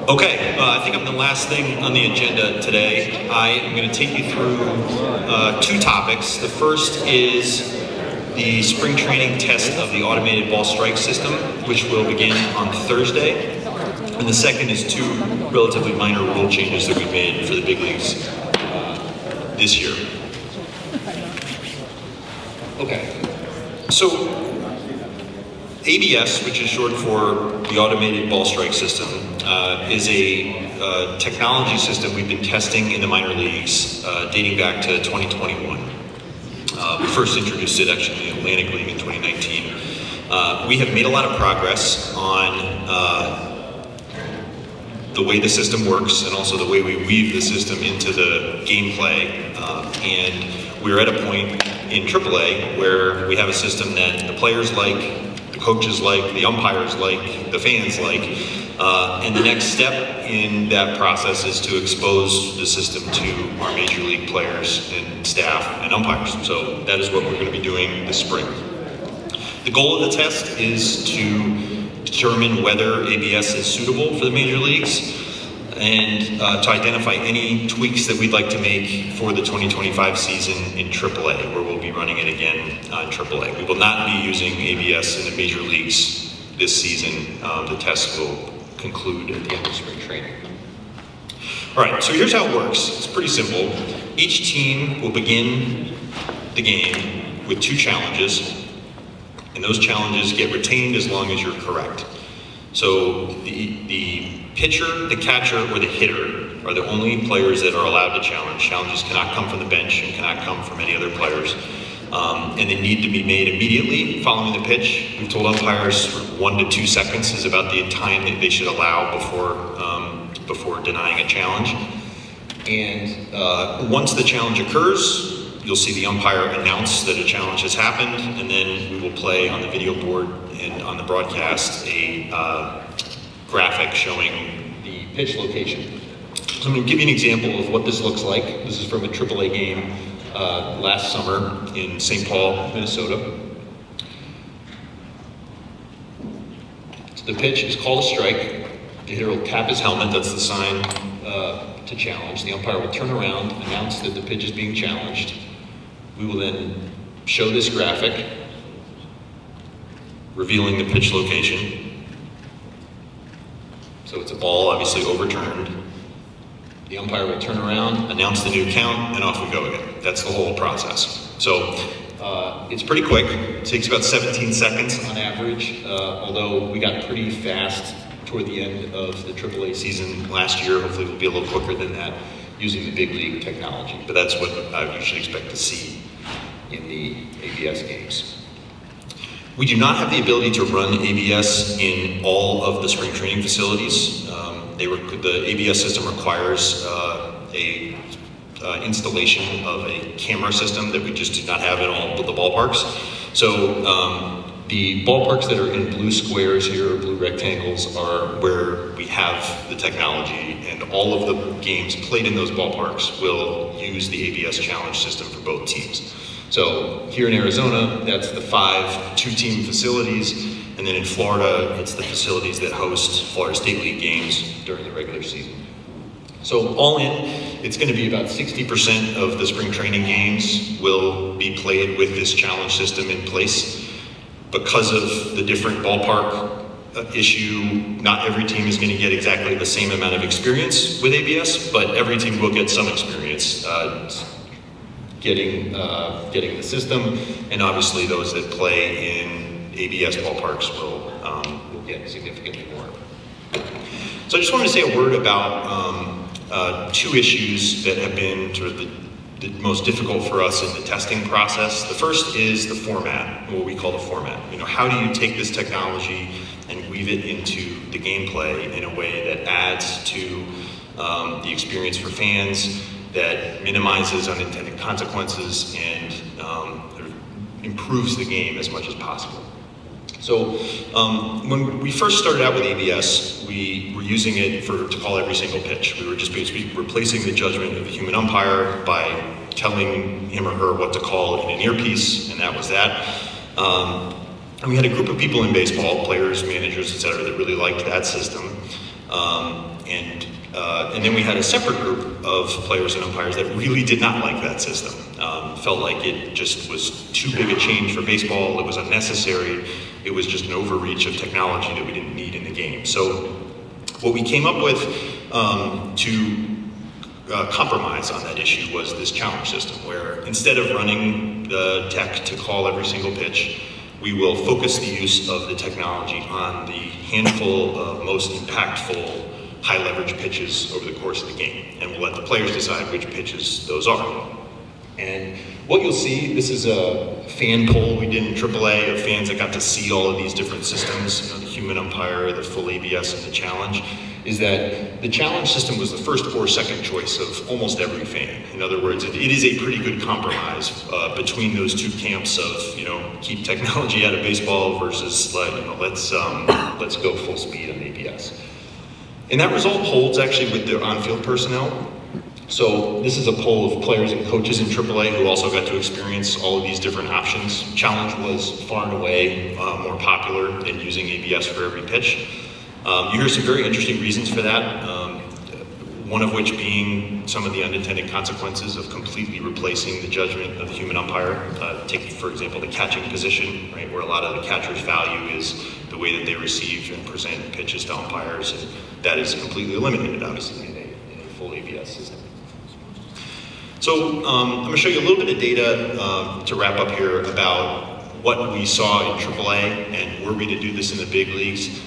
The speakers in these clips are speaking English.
Okay, I think I'm the last thing on the agenda today. I am going to take you through two topics. The first is the spring training test of the automated ball strike system, which will begin on Thursday. And the second is two relatively minor rule changes that we've made for the big leagues this year. Okay, so ABS, which is short for the automated ball strike system, is a technology system we've been testing in the minor leagues dating back to 2021. We first introduced it actually in the Atlantic League in 2019. We have made a lot of progress on the way the system works and also the way we weave the system into the gameplay. And we're at a point in AAA where we have a system that the players like, the coaches like, the umpires like, the fans like, and the next step in that process is to expose the system to our major league players and staff and umpires. So that is what we're going to be doing this spring. The goal of the test is to determine whether ABS is suitable for the major leagues and to identify any tweaks that we'd like to make for the 2025 season in AAA, where we'll be running it again in AAA. We will not be using ABS in the major leagues this season. The test will conclude at the end of spring training. All right, so here's how it works. It's pretty simple. Each team will begin the game with two challenges, and those challenges get retained as long as you're correct. So the pitcher, the catcher, or the hitter are the only players that are allowed to challenge. Challenges cannot come from the bench and cannot come from any other players. And they need to be made immediately following the pitch. We've told umpires 1 to 2 seconds is about the time that they should allow before denying a challenge. And once the challenge occurs, you'll see the umpire announce that a challenge has happened, and then we will play on the video board and on the broadcast a graphic showing the pitch location. So I'm going to give you an example of what this looks like. This is from a AAA game last summer in St. Paul, Minnesota. So the pitch is called a strike. The hitter will tap his helmet, that's the sign to challenge. The umpire will turn around, announce that the pitch is being challenged. We will then show this graphic, revealing the pitch location. So it's a ball, obviously overturned. The umpire will turn around, announce the new count, and off we go again. That's the whole process. So it's pretty quick. It takes about 17 seconds on average, although we got pretty fast toward the end of the AAA season last year. Hopefully we'll be a little quicker than that using the big league technology. But that's what I usually expect to see in the ABS games. We do not have the ability to run ABS in all of the spring training facilities. The ABS system requires a installation of a camera system that we just do not have in all of the ballparks. So the ballparks that are in blue squares here, or blue rectangles, are where we have the technology, and all of the games played in those ballparks will use the ABS challenge system for both teams. So here in Arizona, that's the 5 two-team facilities, and then in Florida, it's the facilities that host Florida State League games during the regular season. So all in, it's going to be about 60% of the spring training games will be played with this challenge system in place. Because of the different ballpark issue, not every team is going to get exactly the same amount of experience with ABS, but every team will get some experience getting the system, and obviously those that play in ABS ballparks will get significantly more. So I just wanted to say a word about 2 issues that have been sort of the most difficult for us in the testing process. The first is the format, what we call the format. You know, how do you take this technology and weave it into the gameplay in a way that adds to the experience for fans, that minimizes unintended consequences, and improves the game as much as possible. So when we first started out with ABS, we were using it to call every single pitch. We were just basically replacing the judgment of the human umpire by telling him or her what to call in an earpiece, and that was that. And we had a group of people in baseball, players, managers, etc., that really liked that system. And then we had a separate group of players and umpires that really did not like that system. Felt like it just was too big a change for baseball, it was unnecessary, it was just an overreach of technology that we didn't need in the game. So what we came up with to compromise on that issue was this challenge system, where instead of running the tech to call every single pitch, we will focus the use of the technology on the handful of most impactful high leverage pitches over the course of the game, and we'll let the players decide which pitches those are. And what you'll see, this is a fan poll we did in AAA of fans that got to see all of these different systems, the human umpire, the full ABS, and the challenge, is that the challenge system was the first or second choice of almost every fan. In other words, it is a pretty good compromise between those two camps of, keep technology out of baseball versus, let's go full speed on ABS. And that result holds actually with the on-field personnel. So this is a poll of players and coaches in AAA who also got to experience all of these different options. Challenge was far and away more popular than using ABS for every pitch. You hear some very interesting reasons for that, one of which being some of the unintended consequences of completely replacing the judgment of the human umpire. Take, for example, the catching position, right, where a lot of the catcher's value is the way that they receive and present pitches to umpires, and that is completely eliminated, obviously, in a full ABS system. So I'm going to show you a little bit of data to wrap up here about what we saw in AAA and were we to do this in the big leagues,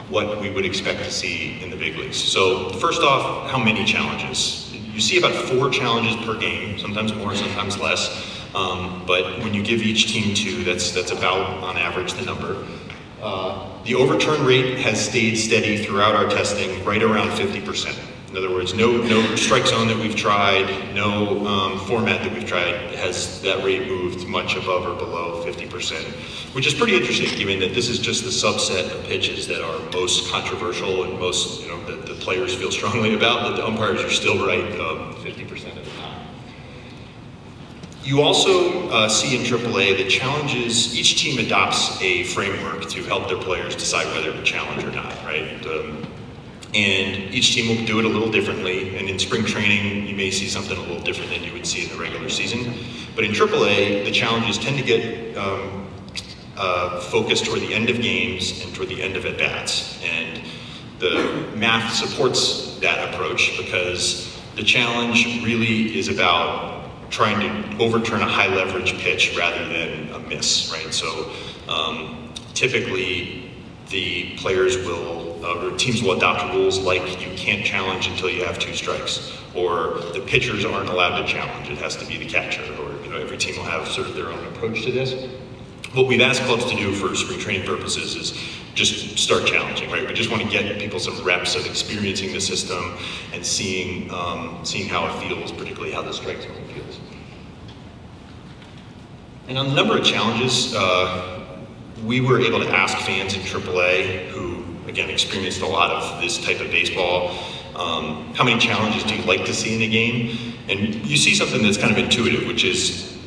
what we would expect to see in the big leagues. So first off, how many challenges? You see about 4 challenges per game, sometimes more, sometimes less. But when you give each team 2, that's about, on average, the number. The overturn rate has stayed steady throughout our testing, right around 50%. In other words, no strike zone that we've tried, no format that we've tried has that rate moved much above or below 50%, which is pretty interesting given that this is just the subset of pitches that are most controversial and most, that the players feel strongly about, that the umpires are still right 50% of the time. You also see in AAA that challenges, each team adopts a framework to help their players decide whether to challenge or not, right? And each team will do it a little differently, and in spring training you may see something a little different than you would see in the regular season. But in AAA, the challenges tend to get focused toward the end of games and toward the end of at-bats. And the math supports that approach because the challenge really is about trying to overturn a high leverage pitch rather than a miss, right? So typically the players will, or teams will adopt rules like you can't challenge until you have 2 strikes, or the pitchers aren't allowed to challenge, it has to be the catcher, or every team will have sort of their own approach to this. What we've asked clubs to do for spring training purposes is just start challenging, right? We just want to get people some reps of experiencing the system and seeing how it feels, particularly how the strike zone feels. And on the number of challenges, we were able to ask fans in AAA who, again, experienced a lot of this type of baseball, how many challenges do you like to see in a game? And you see something that's kind of intuitive, which is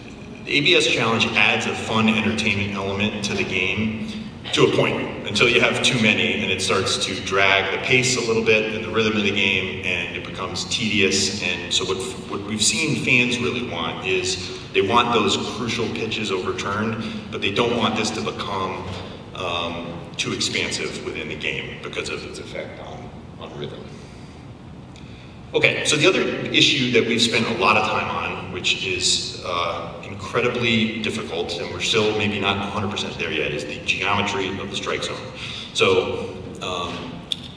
the ABS challenge adds a fun entertainment element to the game to a point, until you have too many and it starts to drag the pace a little bit and the rhythm of the game, and it becomes tedious. And so what we've seen fans really want is they want those crucial pitches overturned, but they don't want this to become too expansive within the game because of its effect on rhythm. Okay, so the other issue that we've spent a lot of time on, which is incredibly difficult, and we're still maybe not 100% there yet, is the geometry of the strike zone. So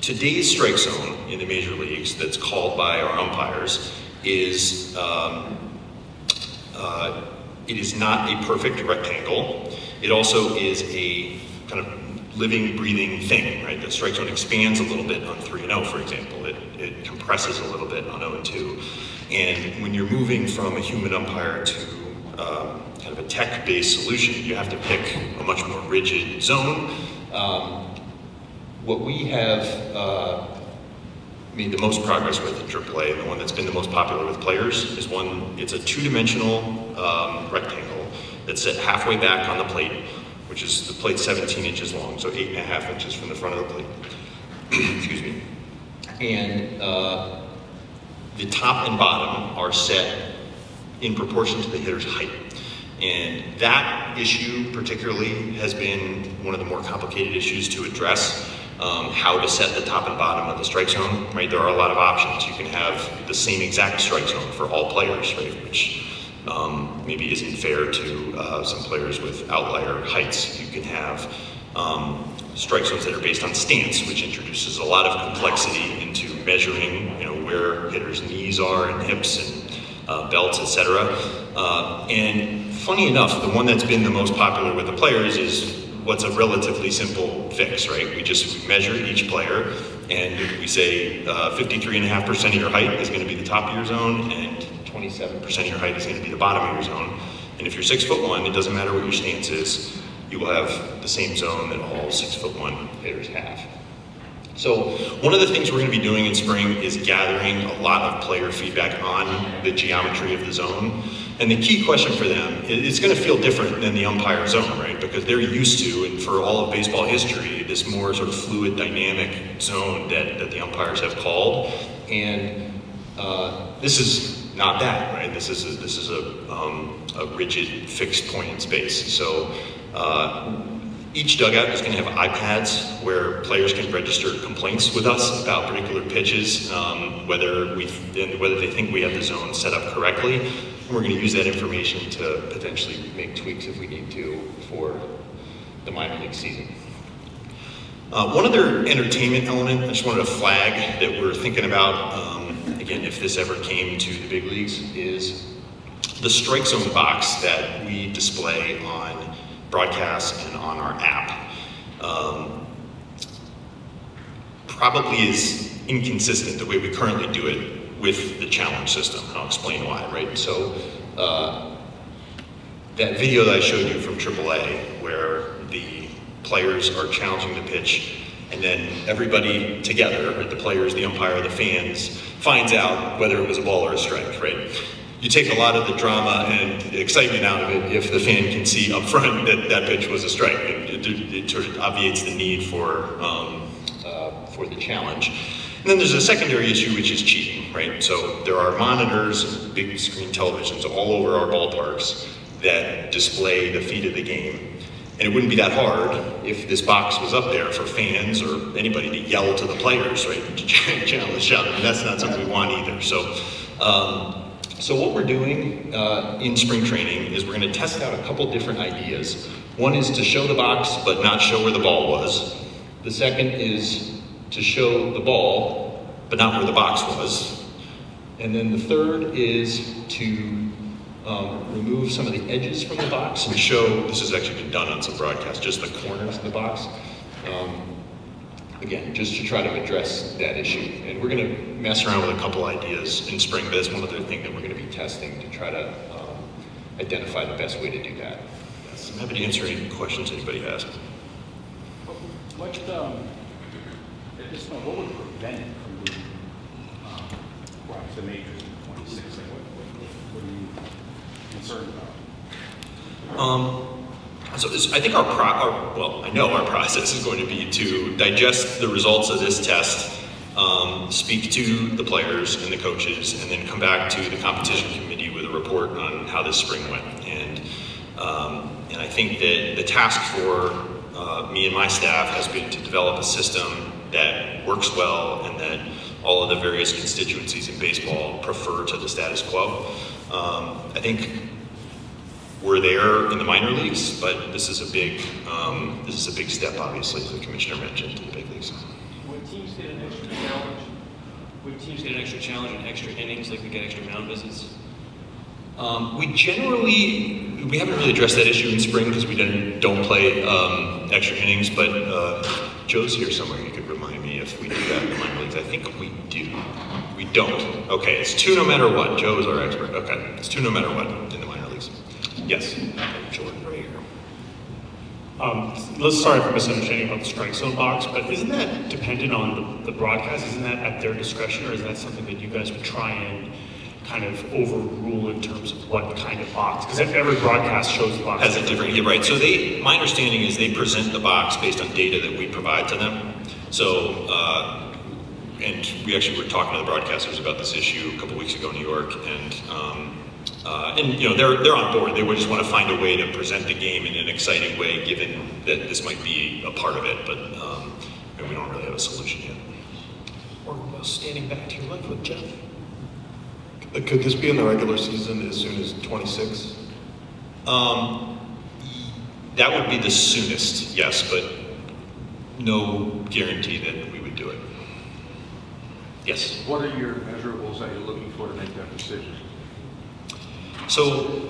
today's strike zone in the major leagues that's called by our umpires is it is not a perfect rectangle. It also is a kind of living, breathing thing, right? The strike zone expands a little bit on 3-0, for example. It compresses a little bit on 0-2. And when you're moving from a human umpire to kind of a tech-based solution, you have to pick a much more rigid zone. What we have made the most progress with in AAA, and the one that's been the most popular with players, is it's a 2-dimensional rectangle that's set halfway back on the plate, which is the plate 17 inches long, so 8.5 inches from the front of the plate. excuse me, and the top and bottom are set in proportion to the hitter's height. And that issue particularly has been one of the more complicated issues to address, how to set the top and bottom of the strike zone, right? There are a lot of options. You can have the same exact strike zone for all players, right? Which maybe isn't fair to some players with outlier heights. You can have strike zones that are based on stance, which introduces a lot of complexity into measuring, you know, where hitters' knees are and hips and belts, etc. And funny enough, the one that's been the most popular with the players is what's a relatively simple fix, right? We measure each player, and we say 53.5% of your height is going to be the top of your zone, and 27% of your height is going to be the bottom of your zone. And if you're 6'1", it doesn't matter what your stance is, you will have the same zone that all 6'1" hitters have. So one of the things we're going to be doing in spring is gathering a lot of player feedback on the geometry of the zone. And the key question for them, it's going to feel different than the umpire zone, right? Because they're used to, and for all of baseball history, this more sort of fluid, dynamic zone that the umpires have called. And this is not that, right? This is a rigid, fixed point in space. So each dugout is going to have iPads where players can register complaints with us about particular pitches, whether they think we have the zone set up correctly. And we're going to use that information to potentially make tweaks if we need to for the minor league season. One other entertainment element I just wanted to flag that we're thinking about, again, if this ever came to the big leagues, is the strike zone box that we display on broadcast and on our app probably is inconsistent the way we currently do it with the challenge system, and I'll explain why, right? So that video that I showed you from AAA where the players are challenging the pitch and then everybody together, right, the players, the umpire, the fans, finds out whether it was a ball or a strike, right? You take a lot of the drama and excitement out of it if the fan can see up front that that pitch was a strike. It sort of obviates the need for the challenge. And then there's a secondary issue, which is cheating, right? So there are monitors, big screen televisions all over our ballparks that display the feed of the game. And it wouldn't be that hard if this box was up there for fans or anybody to yell to the players, right? To challenge the shot. And that's not something we want either. So what we're doing in spring training is we're going to test out a couple different ideas. One is to show the box but not show where the ball was. The second is to show the ball but not where the box was. And then the third is to remove some of the edges from the box and show, this has actually been done on some broadcasts, just the corners of the box. Again, just to try to address that issue. And we're going to mess around with a couple ideas in spring, but that's one other thing that we're going to be testing to try to identify the best way to do that. Yes, I'm happy to answer any questions anybody has. At this point, what would prevent it from being the majors in 26? What are you concerned about? So I think I know our process is going to be to digest the results of this test, speak to the players and the coaches, and then come back to the competition committee with a report on how this spring went. And I think that the task for me and my staff has been to develop a system that works well and that all of the various constituencies in baseball prefer to the status quo. I think we're there in the minor leagues, but this is a big step, obviously, as the commissioner mentioned, to the big leagues. Would teams get an extra challenge? Would teams get an extra challenge and extra innings, like we get extra mound visits? We haven't really addressed that issue in spring because we don't play extra innings, but Joe's here somewhere. You could remind me if we do that in the minor leagues. I think we do. We don't. Okay, it's 2 no matter what. Joe is our expert. Okay, it's 2 no matter what in the minor leagues. Yes, Jordan, right here. Let's start from misunderstanding about the strike zone box, but isn't that dependent on the broadcast? Isn't that at their discretion, or is that something that you guys would try and kind of overrule in terms of what kind of box? Because every broadcast shows the box. Has a different, yeah, right. So my understanding is they present the box based on data that we provide to them. So, and we actually were talking to the broadcasters about this issue a couple weeks ago in New York, and you know, they're on board. They would just want to find a way to present the game in an exciting way, given that this might be a part of it, but we don't really have a solution yet. Or standing back to your left with Jeff. Could this be in the regular season as soon as 26? That would be the soonest, yes, but no guarantee that we would do it. Yes? What are your measurables that you're looking for to make that decision? So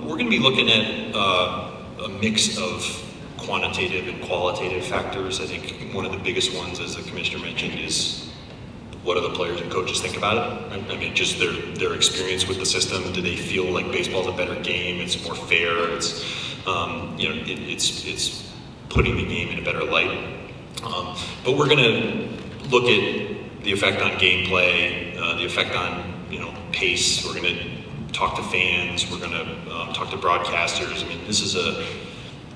we're going to be looking at a mix of quantitative and qualitative factors. I think one of the biggest ones, as the commissioner mentioned, is what do the players and coaches think about it? I mean, just their experience with the system. Do they feel like baseball's a better game? It's more fair. It's you know, it's putting the game in a better light. But we're going to look at the effect on gameplay, the effect on, you know, pace. We're going to talk to fans. We're going to talk to broadcasters. I mean, this is a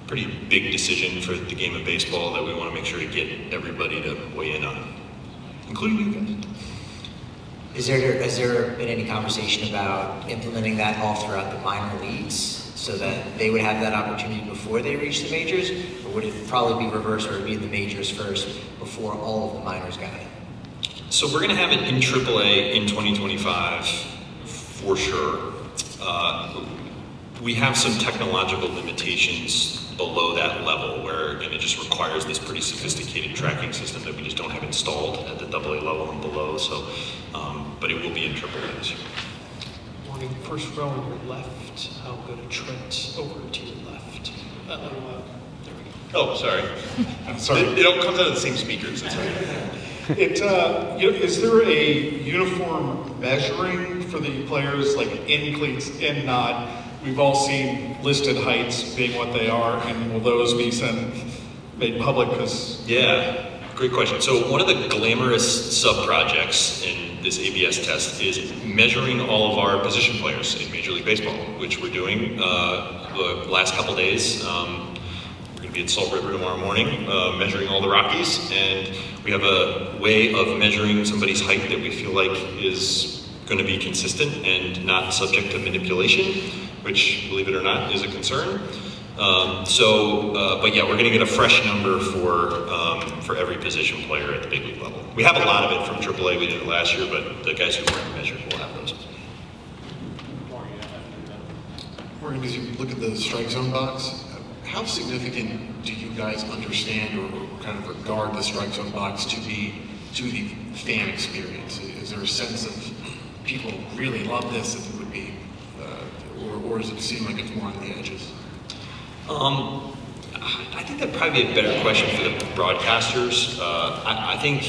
pretty big decision for the game of baseball that we want to make sure to get everybody to weigh in on, including you guys. Has there been any conversation about implementing that all throughout the minor leagues so that they would have that opportunity before they reach the majors? Or would it probably be reversed, or be the majors first before all of the minors got it? So we're going to have it in AAA in 2025 for sure. We have some technological limitations below that level where, again, it just requires this pretty sophisticated tracking system that we just don't have installed at the AA level and below. So, but it will be in AAA this year. Morning, first row on your left. I'll go to Trent over to your left. There we go. Oh, sorry. Sorry. It all comes out of the same speakers. That's right. Is there a uniform measuring for the players, like in cleats, in not? We've all seen listed heights being what they are, and will those be made public? Yeah, great question. So one of the glamorous sub-projects in this ABS test is measuring all of our position players in Major League Baseball, which we're doing the last couple days. We're going to be at Salt River tomorrow morning, measuring all the Rockies, and we have a way of measuring somebody's height that we feel like is going to be consistent and not subject to manipulation, which, believe it or not, is a concern. But yeah, we're going to get a fresh number for every position player at the big league level. We have a lot of it from AAA. We did it last year, but the guys who weren't measured will have those. Morgan, as you look at the strike zone box, how significant do you guys understand or kind of regard the strike zone box to be to the fan experience? Is there a sense of people really love this, if it would be, or does it seem like it's more on the edges? I think that'd probably be a better question for the broadcasters. I think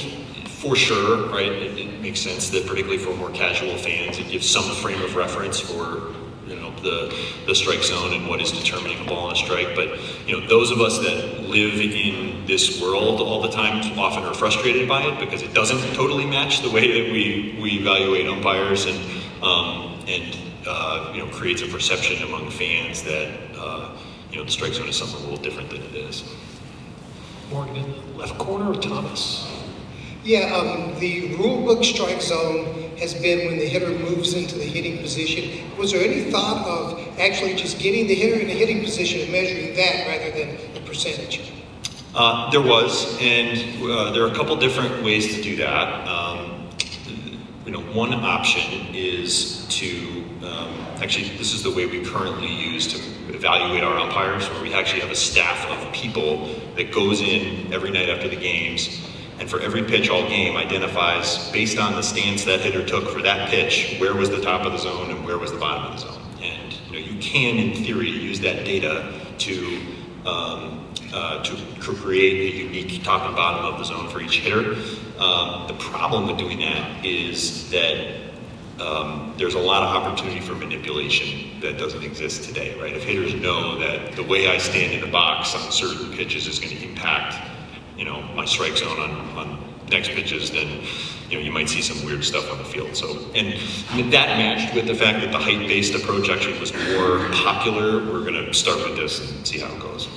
for sure, right, it makes sense that particularly for more casual fans, it gives some frame of reference for, you know, the strike zone and what is determining a ball and a strike. But, you know, those of us that live in this world all the time often are frustrated by it because it doesn't totally match the way that we evaluate umpires, and you know, creates a perception among fans that you know, the strike zone is something a little different than it is. Morgan in the left corner, Thomas. Yeah, the rule book strike zone has been when the hitter moves into the hitting position. Was there any thought of actually just getting the hitter in the hitting position and measuring that rather than the percentage? There was, and there are a couple different ways to do that. You know, one option is to, actually, this is the way we currently use to evaluate our umpires, where we actually have a staff of people that goes in every night after the games, and for every pitch all game identifies, based on the stance that hitter took for that pitch, where was the top of the zone and where was the bottom of the zone. And you know, you can, in theory, use that data to create a unique top and bottom of the zone for each hitter. The problem with doing that is that there's a lot of opportunity for manipulation that doesn't exist today, right? If hitters know that the way I stand in the box on certain pitches is going to impact, you know, my strike zone on next pitches, then, you know, you might see some weird stuff on the field. So, and that matched with the fact that the height-based approach actually was more popular. We're going to start with this and see how it goes.